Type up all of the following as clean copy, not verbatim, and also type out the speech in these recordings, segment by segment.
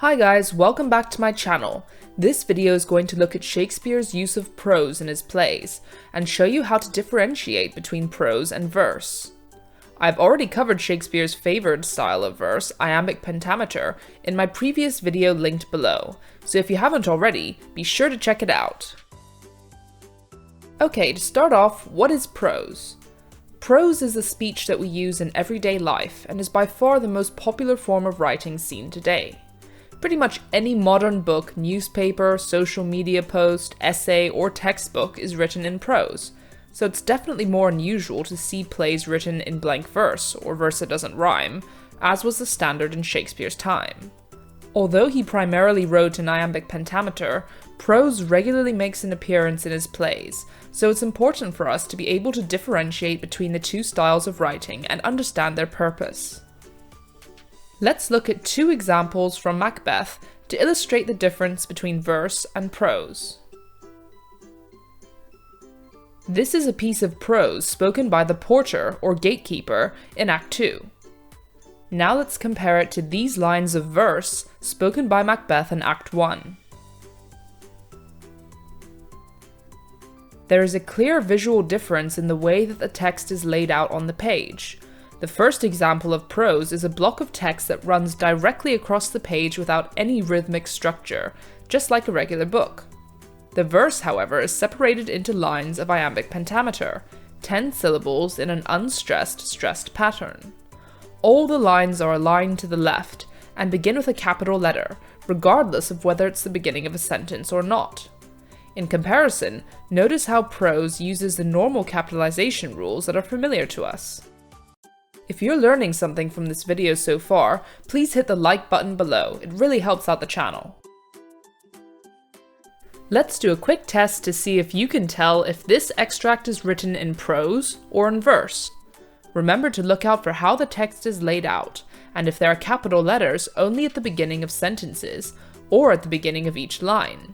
Hi guys, welcome back to my channel. This video is going to look at Shakespeare's use of prose in his plays, and show you how to differentiate between prose and verse. I've already covered Shakespeare's favoured style of verse, Iambic Pentameter, in my previous video linked below, so if you haven't already, be sure to check it out. Okay, to start off, what is prose? Prose is the speech that we use in everyday life, and is by far the most popular form of writing seen today. Pretty much any modern book, newspaper, social media post, essay, or textbook is written in prose, so it's definitely more unusual to see plays written in blank verse, or verse that doesn't rhyme, as was the standard in Shakespeare's time. Although he primarily wrote in iambic pentameter, prose regularly makes an appearance in his plays, so it's important for us to be able to differentiate between the two styles of writing and understand their purpose. Let's look at two examples from Macbeth to illustrate the difference between verse and prose. This is a piece of prose spoken by the porter or gatekeeper in Act 2. Now let's compare it to these lines of verse spoken by Macbeth in Act 1. There is a clear visual difference in the way that the text is laid out on the page. The first example of prose is a block of text that runs directly across the page without any rhythmic structure, just like a regular book. The verse, however, is separated into lines of iambic pentameter, 10 syllables in an unstressed, stressed pattern. All the lines are aligned to the left, and begin with a capital letter, regardless of whether it's the beginning of a sentence or not. In comparison, notice how prose uses the normal capitalization rules that are familiar to us. If you're learning something from this video so far, please hit the like button below, it really helps out the channel. Let's do a quick test to see if you can tell if this extract is written in prose or in verse. Remember to look out for how the text is laid out, and if there are capital letters only at the beginning of sentences, or at the beginning of each line.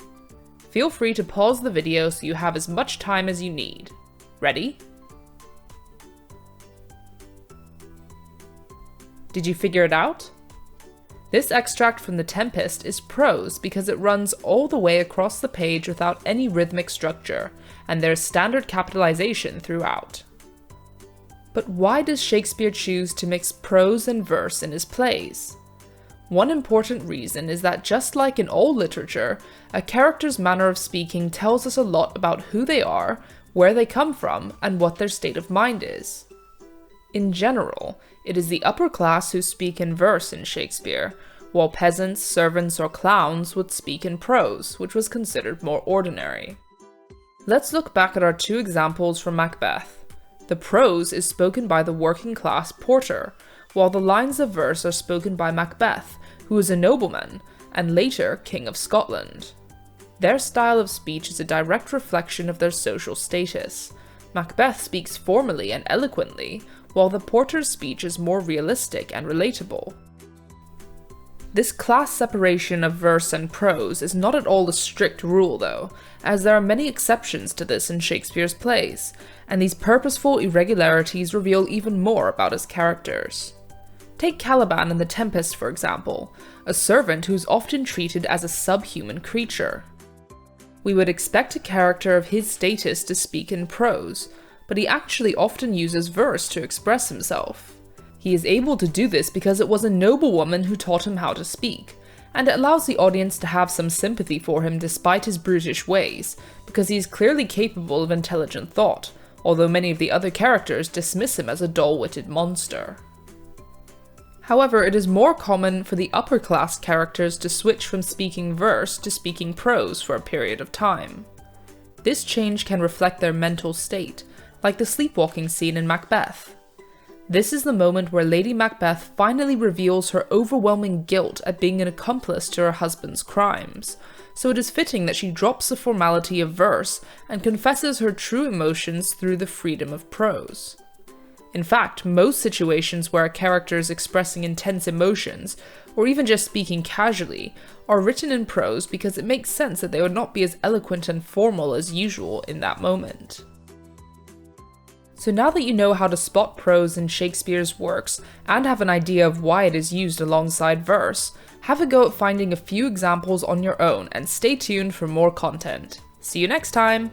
Feel free to pause the video so you have as much time as you need. Ready? Did you figure it out? This extract from The Tempest is prose because it runs all the way across the page without any rhythmic structure, and there's standard capitalization throughout. But why does Shakespeare choose to mix prose and verse in his plays? One important reason is that just like in all literature, a character's manner of speaking tells us a lot about who they are, where they come from, and what their state of mind is. In general, it is the upper class who speak in verse in Shakespeare, while peasants, servants, or clowns would speak in prose, which was considered more ordinary. Let's look back at our two examples from Macbeth. The prose is spoken by the working class porter, while the lines of verse are spoken by Macbeth, who is a nobleman, and later King of Scotland. Their style of speech is a direct reflection of their social status. Macbeth speaks formally and eloquently, while the porter's speech is more realistic and relatable. This class separation of verse and prose is not at all a strict rule though, as there are many exceptions to this in Shakespeare's plays, and these purposeful irregularities reveal even more about his characters. Take Caliban in The Tempest for example, a servant who's often treated as a subhuman creature. We would expect a character of his status to speak in prose, but he actually often uses verse to express himself. He is able to do this because it was a noblewoman who taught him how to speak, and it allows the audience to have some sympathy for him despite his brutish ways, because he is clearly capable of intelligent thought, although many of the other characters dismiss him as a dull-witted monster. However, it is more common for the upper class characters to switch from speaking verse to speaking prose for a period of time. This change can reflect their mental state, like the sleepwalking scene in Macbeth. This is the moment where Lady Macbeth finally reveals her overwhelming guilt at being an accomplice to her husband's crimes, so it is fitting that she drops the formality of verse and confesses her true emotions through the freedom of prose. In fact, most situations where a character is expressing intense emotions, or even just speaking casually, are written in prose because it makes sense that they would not be as eloquent and formal as usual in that moment. So now that you know how to spot prose in Shakespeare's works and have an idea of why it is used alongside verse, have a go at finding a few examples on your own and stay tuned for more content. See you next time!